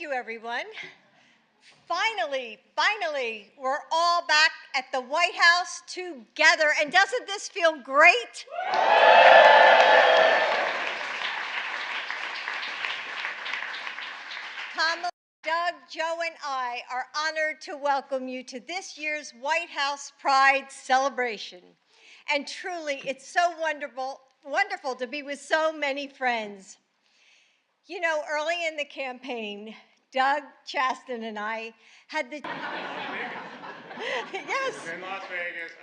you, everyone. Finally, we're all back at the White House together. And doesn't this feel great? Kamala, Doug, Joe, and I are honored to welcome you to this year's White House Pride celebration. And truly, it's so wonderful to be with so many friends. You know, early in the campaign, Doug Chaston and I had the... Yes. In Las Vegas, I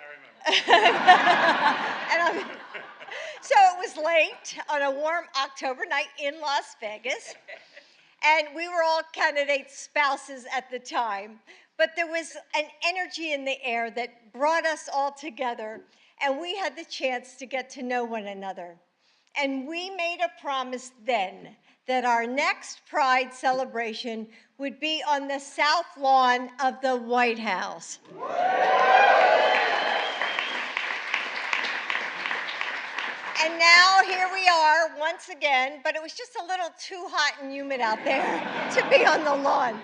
remember. So it was late on a warm October night in Las Vegas, and we were all candidates' spouses at the time, but there was an energy in the air that brought us all together, and we had the chance to get to know one another. And we made a promise then that our next Pride celebration would be on the South Lawn of the White House. And now here we are once again, but it was just a little too hot and humid out there to be on the lawn.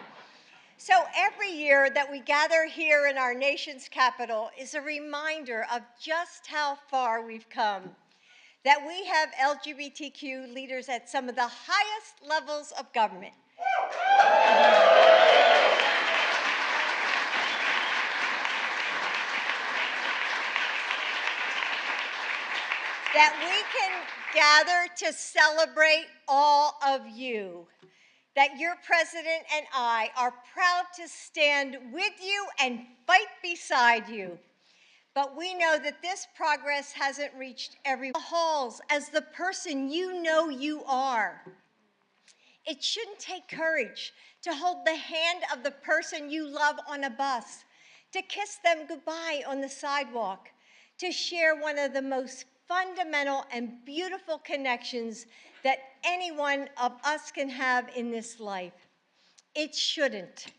So every year that we gather here in our nation's capital is a reminder of just how far we've come, that we have LGBTQ leaders at some of the highest levels of government. That we can gather to celebrate all of you. That your president and I are proud to stand with you and fight beside you. But we know that this progress hasn't reached every halls as the person you know you are. It shouldn't take courage to hold the hand of the person you love on a bus, to kiss them goodbye on the sidewalk, to share one of the most fundamental and beautiful connections that any one of us can have in this life. It shouldn't,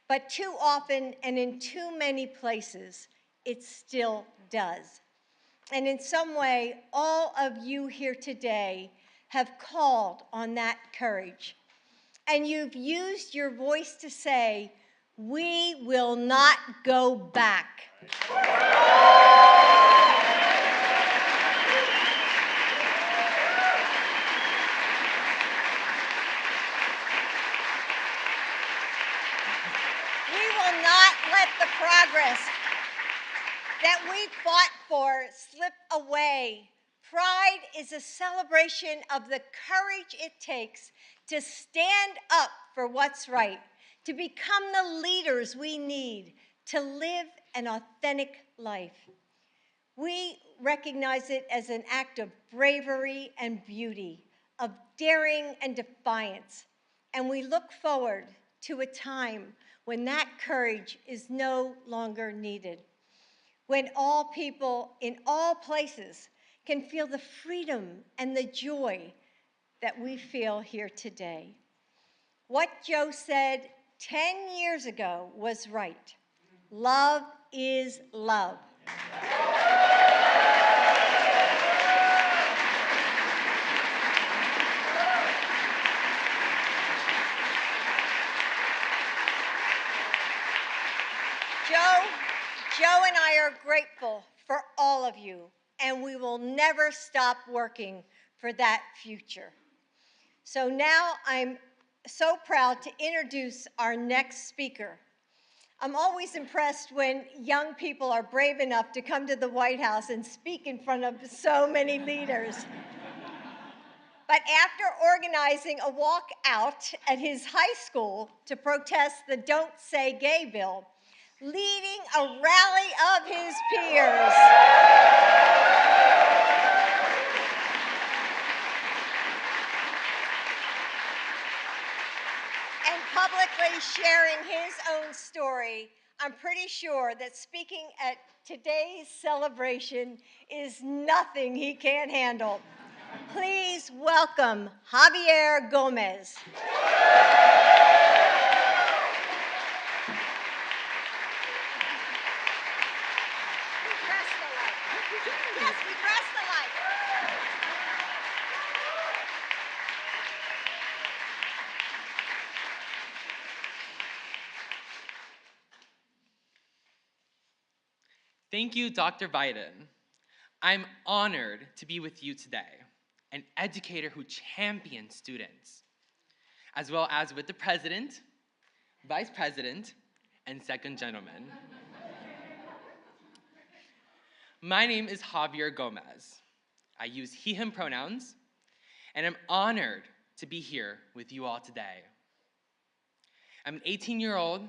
but too often and in too many places, it still does. And in some way, all of you here today have called on that courage. And you've used your voice to say, we will not go back. We will not let the progress that we fought for slip away. Pride is a celebration of the courage it takes to stand up for what's right, to become the leaders we need to live an authentic life. We recognize it as an act of bravery and beauty, of daring and defiance, and we look forward to a time when that courage is no longer needed, when all people in all places can feel the freedom and the joy that we feel here today. What Joe said 10 years ago was right. Love is love. Joe and I are grateful for all of you, and we will never stop working for that future. So now I'm so proud to introduce our next speaker. I'm always impressed when young people are brave enough to come to the White House and speak in front of so many leaders. But after organizing a walkout at his high school to protest the Don't Say Gay bill, leading a rally of his peers, and publicly sharing his own story, I'm pretty sure that speaking at today's celebration is nothing he can't handle. Please welcome Javier Gomez. Yes, we press the light. Thank you, Dr. Biden. I'm honored to be with you today, an educator who champions students, as well as with the president, vice president, and second gentleman. My name is Javier Gomez. I use he, him pronouns, and I'm honored to be here with you all today. I'm an 18-year-old,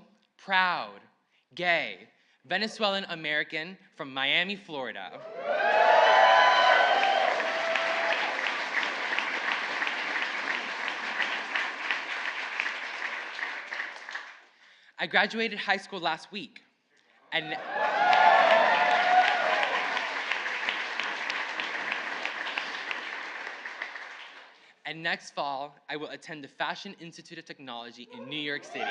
proud, gay, Venezuelan American from Miami, Florida. I graduated high school last week, and next fall, I will attend the Fashion Institute of Technology in New York City.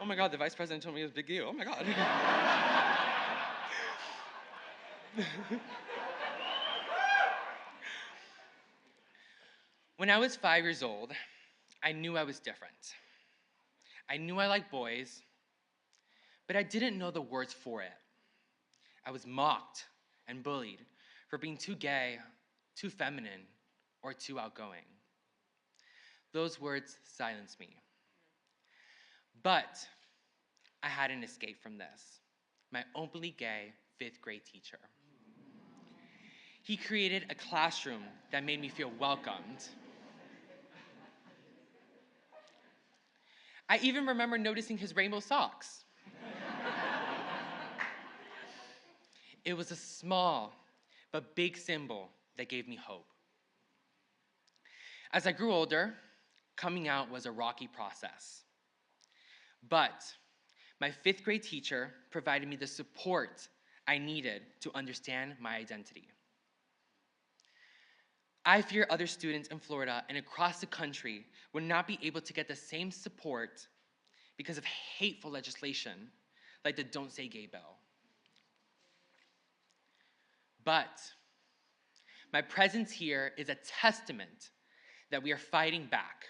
Oh my God, the vice president told me it was a big deal. Oh my God. When I was 5 years old, I knew I was different. I knew I liked boys, but I didn't know the words for it. I was mocked and bullied for being too gay, too feminine, or too outgoing. Those words silenced me. But I had an escape from this. My openly gay 5th grade teacher. He created a classroom that made me feel welcomed. I even remember noticing his rainbow socks. It was a small but big symbol that gave me hope. As I grew older, coming out was a rocky process. But my 5th grade teacher provided me the support I needed to understand my identity. I fear other students in Florida and across the country would not be able to get the same support because of hateful legislation like the Don't Say Gay bill. But my presence here is a testament that we are fighting back.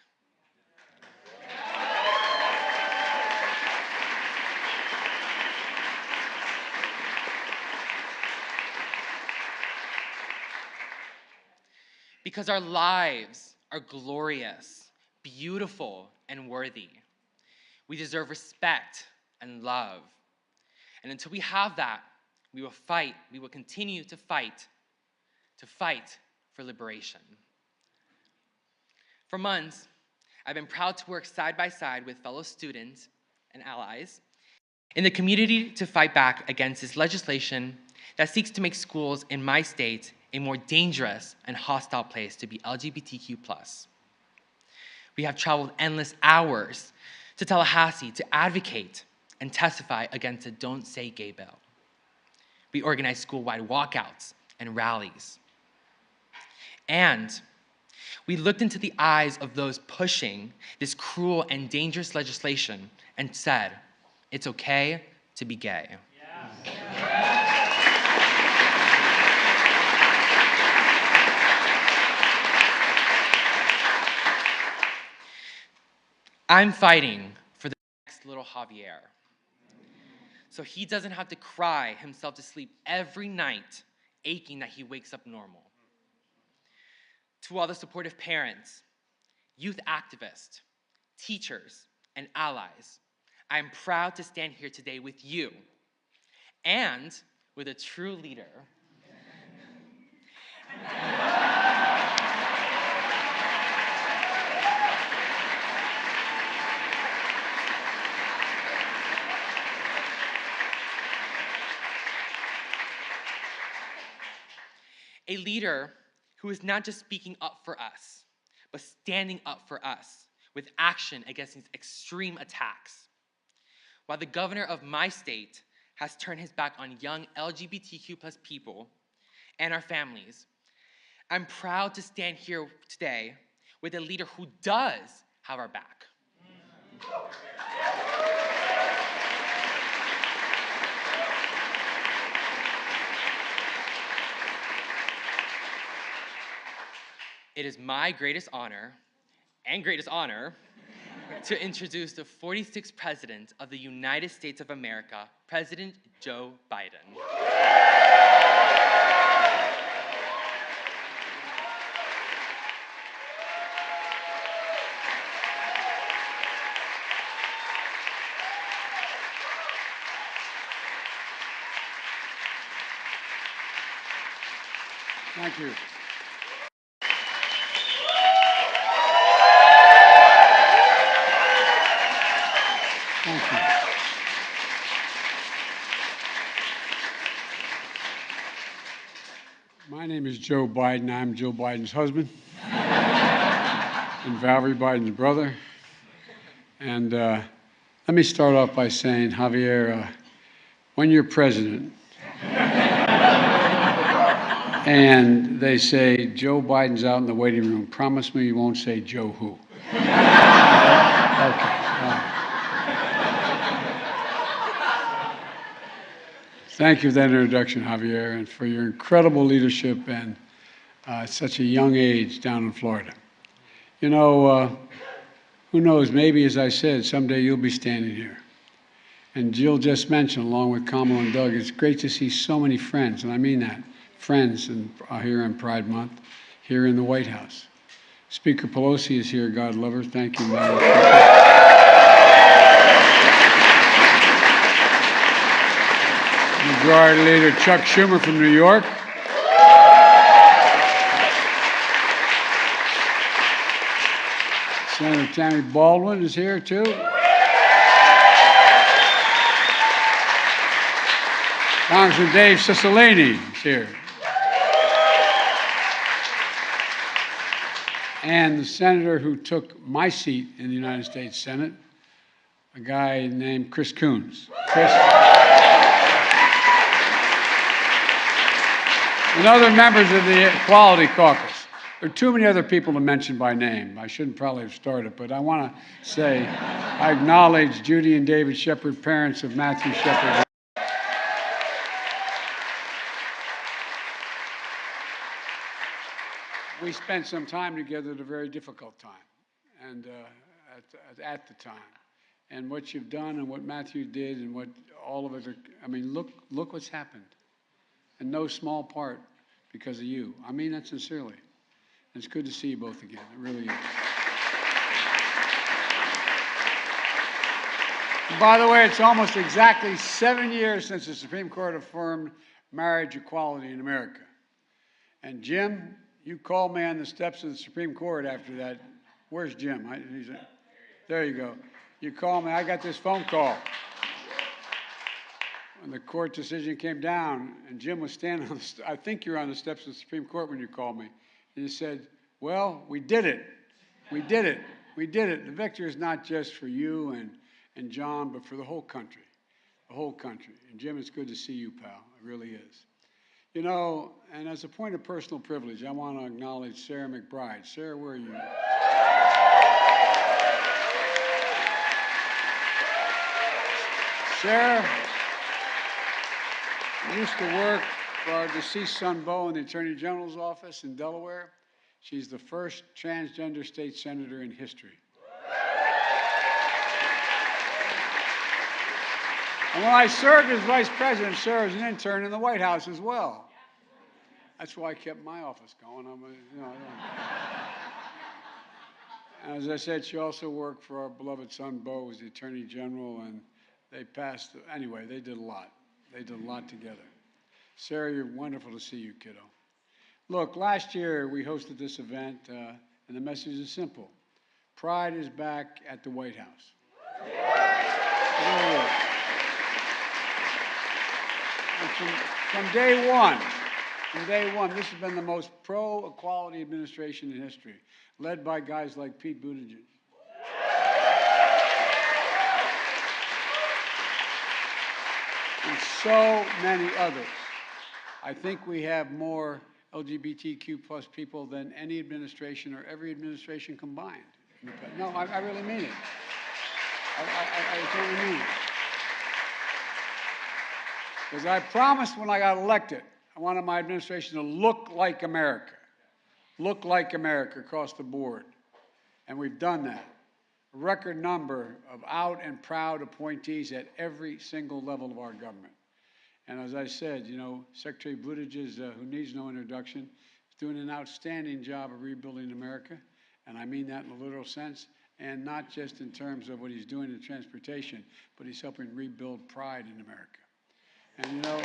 Because our lives are glorious, beautiful, and worthy. We deserve respect and love. And until we have that, we will fight, we will continue to fight for liberation. For months, I've been proud to work side by side with fellow students and allies in the community to fight back against this legislation that seeks to make schools in my state a more dangerous and hostile place to be LGBTQ+. We have traveled endless hours to Tallahassee to advocate and testify against the Don't Say Gay bill. We organized school-wide walkouts and rallies. And we looked into the eyes of those pushing this cruel and dangerous legislation and said, it's okay to be gay. Yeah. I'm fighting for the next little Javier, so he doesn't have to cry himself to sleep every night, aching that he wakes up normal. To all the supportive parents, youth activists, teachers, and allies, I am proud to stand here today with you and with a true leader. A leader who is not just speaking up for us, but standing up for us with action against these extreme attacks. While the governor of my state has turned his back on young LGBTQ+ people and our families, I'm proud to stand here today with a leader who does have our back. It is my greatest honor to introduce the 46th President of the United States of America, President Joe Biden. Thank you. Thank you. My name is Joe Biden. I'm Jill Biden's husband and Valerie Biden's brother. And let me start off by saying, Javier, when you're president and they say, Joe Biden's out in the waiting room, promise me you won't say Joe who. Okay. Thank you for that introduction, Javier, and for your incredible leadership and at such a young age down in Florida. You know, who knows, maybe, as I said, someday you'll be standing here. And Jill just mentioned, along with Kamala and Doug, it's great to see so many friends, and I mean that, friends here on Pride Month, here in the White House. Speaker Pelosi is here, God love her. Thank you, Madam Speaker. Majority Leader Chuck Schumer from New York. Senator Tammy Baldwin is here, too. Congressman Dave Cicilline is here. And the senator who took my seat in the United States Senate, a guy named Chris Coons. Chris. And other members of the Equality Caucus. There are too many other people to mention by name. I shouldn't probably have started, but I want to say I acknowledge Judy and David Shepard, parents of Matthew Shepard. We spent some time together at a very difficult time, and at the time. And what you've done and what Matthew did and what all of it are, I mean, look what's happened. In no small part because of you. I mean that sincerely. And it's good to see you both again. It really is. And by the way, it's almost exactly 7 years since the Supreme Court affirmed marriage equality in America. And Jim, you called me on the steps of the Supreme Court after that. Where's Jim? There you go. You called me. I got this phone call when the court decision came down, and Jim was standing on I think you were on the steps of the Supreme Court when you called me. And you said, well, we did it. We did it. We did it. The victory is not just for you and John, but for the whole country. The whole country. And Jim, it's good to see you, pal. It really is. You know, and as a point of personal privilege, I want to acknowledge Sarah McBride. Sarah, where are you? Sarah used to work for our deceased son, Bo, in the Attorney General's office in Delaware. She's the first transgender state senator in history. And when I served as vice president, Sarah was an intern in the White House as well. That's why I kept my office going. And as I said, she also worked for our beloved son, Bo, as the Attorney General, and they passed, anyway, they did a lot. They did a lot together. Sarah, you're wonderful to see you, kiddo. Look, last year we hosted this event, and the message is simple. Pride is back at the White House. And from day one, this has been the most pro-equality administration in history, led by guys like Pete Buttigieg. And so many others. I think we have more LGBTQ plus people than any administration or every administration combined. No, I really mean it. I totally mean it. Because I promised when I got elected, I wanted my administration to look like America. look like America across the board. And we've done that. A record number of out and proud appointees at every single level of our government. And as I said, you know, Secretary Buttigieg, who needs no introduction, is doing an outstanding job of rebuilding America. And I mean that in a literal sense, and not just in terms of what he's doing in transportation, but he's helping rebuild pride in America. And you know,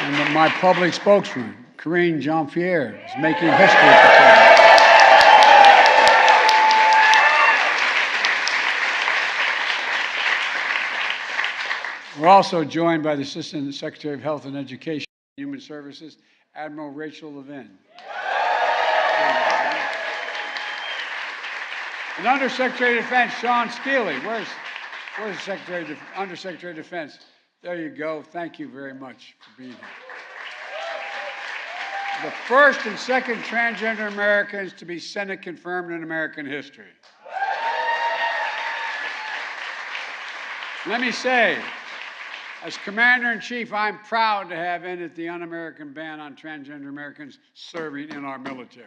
and my public spokesman, Karine Jean-Pierre, is making history at the table. We're also joined by the Assistant Secretary of Health and Education and Human Services, Admiral Rachel Levin. And Undersecretary of Defense, Sean Steele. Where's the Undersecretary of Defense? There you go. Thank you very much for being here. The first and second transgender Americans to be Senate confirmed in American history. Let me say, as Commander-in-Chief, I'm proud to have ended the un-American ban on transgender Americans serving in our military.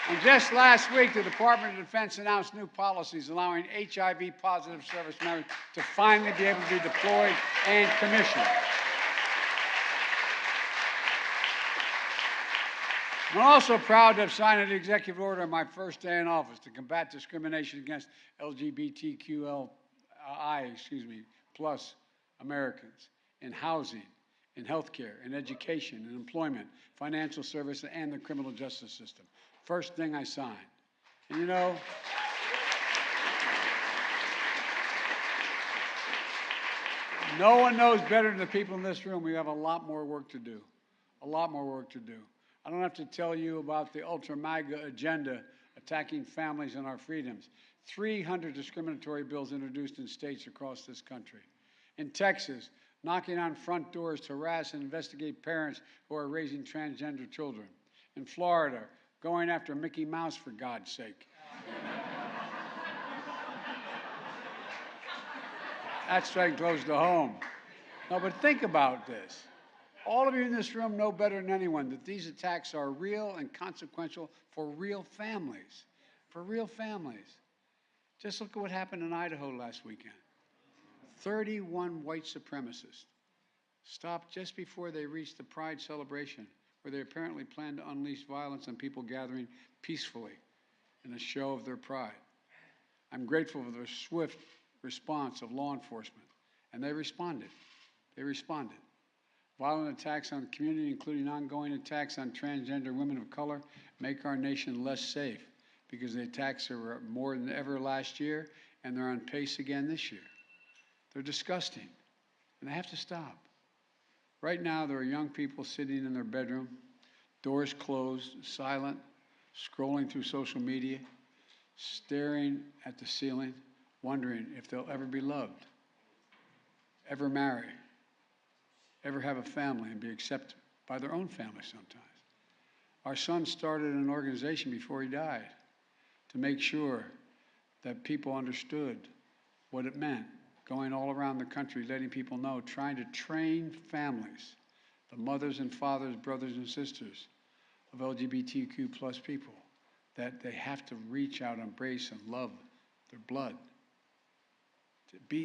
And just last week, the Department of Defense announced new policies allowing HIV-positive service members to finally be able to be deployed and commissioned. I'm also proud to have signed an executive order on my first day in office to combat discrimination against LGBTQI, plus Americans in housing, in healthcare, in education, in employment, financial services, and the criminal justice system. First thing I signed. And you know, no one knows better than the people in this room we have a lot more work to do. A lot more work to do. I don't have to tell you about the ultra-MAGA agenda attacking families and our freedoms. 300 discriminatory bills introduced in states across this country. In Texas, knocking on front doors to harass and investigate parents who are raising transgender children. In Florida, going after Mickey Mouse, for God's sake. That's straight close to home. No, but think about this. All of you in this room know better than anyone that these attacks are real and consequential for real families. For real families. Just look at what happened in Idaho last weekend. 31 white supremacists stopped just before they reached the Pride celebration, where they apparently planned to unleash violence on people gathering peacefully in a show of their pride. I'm grateful for the swift response of law enforcement, and they responded. They responded. Violent attacks on the community, including ongoing attacks on transgender women of color, make our nation less safe because the attacks are more than ever last year, and they're on pace again this year. They're disgusting, and they have to stop. Right now, there are young people sitting in their bedroom, doors closed, silent, scrolling through social media, staring at the ceiling, wondering if they'll ever be loved, ever marry, ever have a family and be accepted by their own family sometimes. Our son started an organization before he died to make sure that people understood what it meant, going all around the country, letting people know, trying to train families, the mothers and fathers, brothers and sisters of LGBTQ plus people, that they have to reach out, embrace, and love their blood,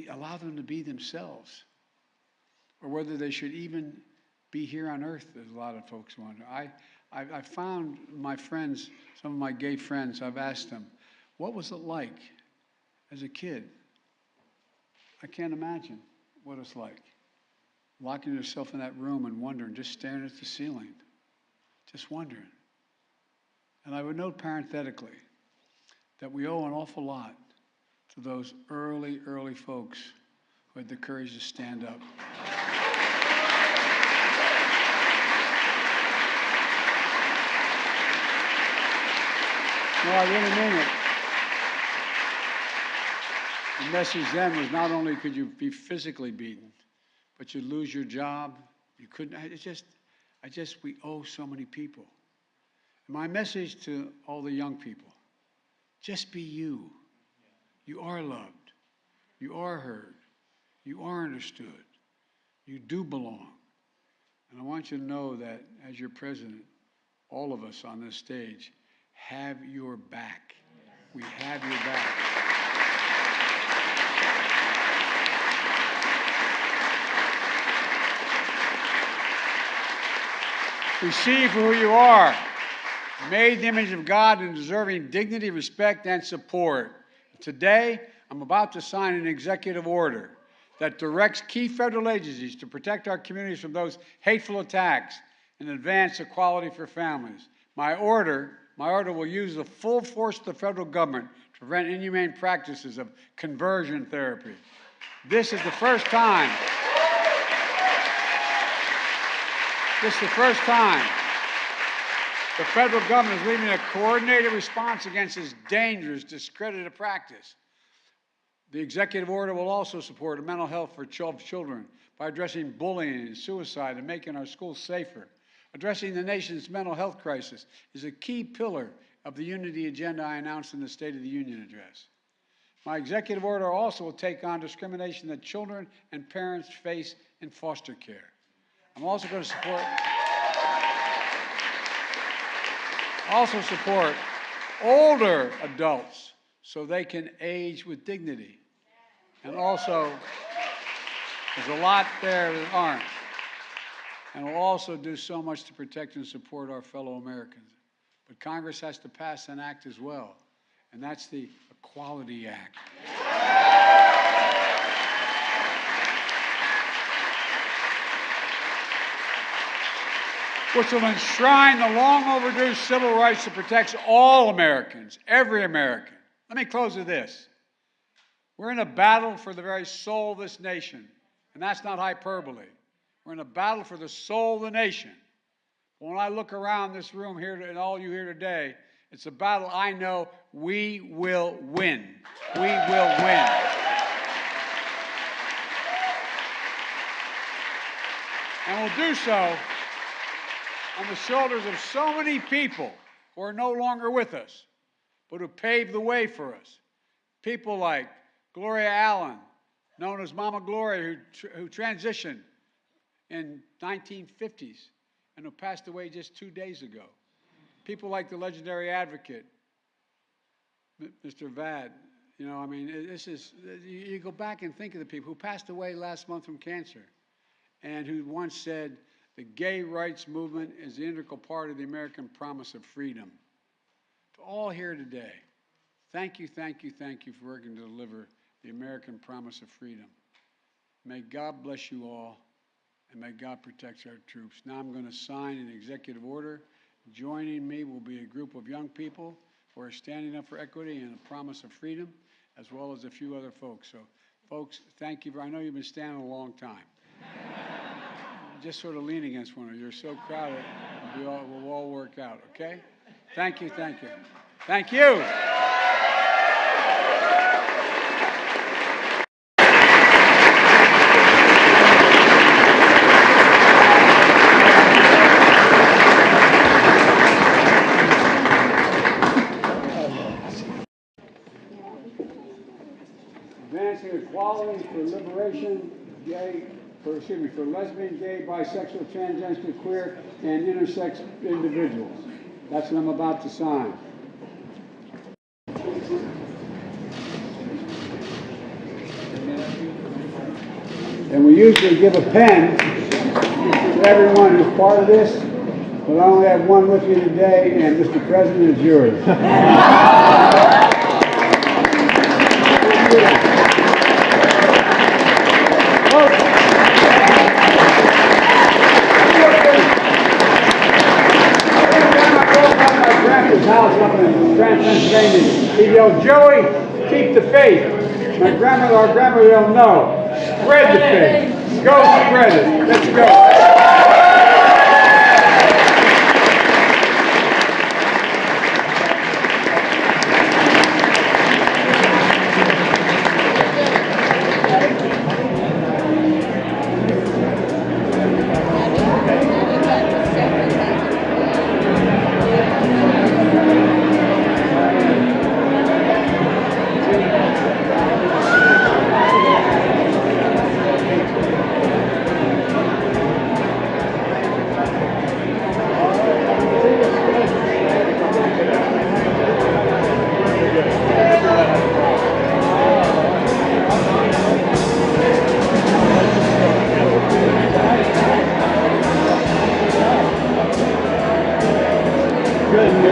allow them to be themselves, or whether they should even be here on earth, as a lot of folks wonder. I found my friends, some of my gay friends, I've asked them, what was it like as a kid? I can't imagine what it's like. Locking yourself in that room and wondering, just staring at the ceiling, just wondering. And I would note parenthetically that we owe an awful lot to those early folks who had the courage to stand up. No, I really mean it. The message then was not only could you be physically beaten, but you'd lose your job. You couldn't, we owe so many people. And my message to all the young people Just be you. You are loved. You are heard. You are understood. You do belong. And I want you to know that as your president, all of us on this stage have your back. We have your back. We see you for who you are, made in the image of God and deserving dignity, respect, and support. Today, I'm about to sign an executive order that directs key federal agencies to protect our communities from those hateful attacks and advance equality for families. My order will use the full force of the federal government to prevent inhumane practices of conversion therapy. This is the first time the federal government is leading a coordinated response against this dangerous, discredited practice. The executive order will also support mental health for children by addressing bullying and suicide and making our schools safer. Addressing the nation's mental health crisis is a key pillar of the unity agenda I announced in the State of the Union address. My executive order also will take on discrimination that children and parents face in foster care. I'm also going to support older adults so they can age with dignity. And also, there's a lot there that aren't. And we'll also do so much to protect and support our fellow Americans. But Congress has to pass an act as well, and that's the Equality Act. Which will enshrine the long overdue civil rights that protects all Americans, every American. Let me close with this. We're in a battle for the very soul of this nation, and that's not hyperbole. We're in a battle for the soul of the nation. When I look around this room here and all you here today, it's a battle I know we will win. We will win. And we'll do so on the shoulders of so many people who are no longer with us, but who paved the way for us. People like Gloria Allen, known as Mama Gloria, who transitioned in 1950s and who passed away just 2 days ago. People like the legendary advocate, Mr. Vad. You know, I mean, you go back and think of the people who passed away last month from cancer and who once said, the gay rights movement is the integral part of the American promise of freedom. To all here today, thank you for working to deliver the American promise of freedom. May God bless you all, and may God protect our troops. Now I'm going to sign an executive order. Joining me will be a group of young people who are standing up for equity and a promise of freedom, as well as a few other folks. So, folks, thank you. I know you've been standing a long time. Just sort of lean against one another. You're so crowded. We'll all work out, okay? Thank you. Thank you. Advancing equality for liberation, for lesbian, gay, bisexual, transgender, queer, and intersex individuals. That's what I'm about to sign. And we usually give a pen to everyone who's part of this, but I only have one with you today, and Mr. President, it's yours. House up in Pennsylvania. He yelled, Joey, keep the faith. Our grandmother don't know. Spread the faith. Go spread it. Let's go. good.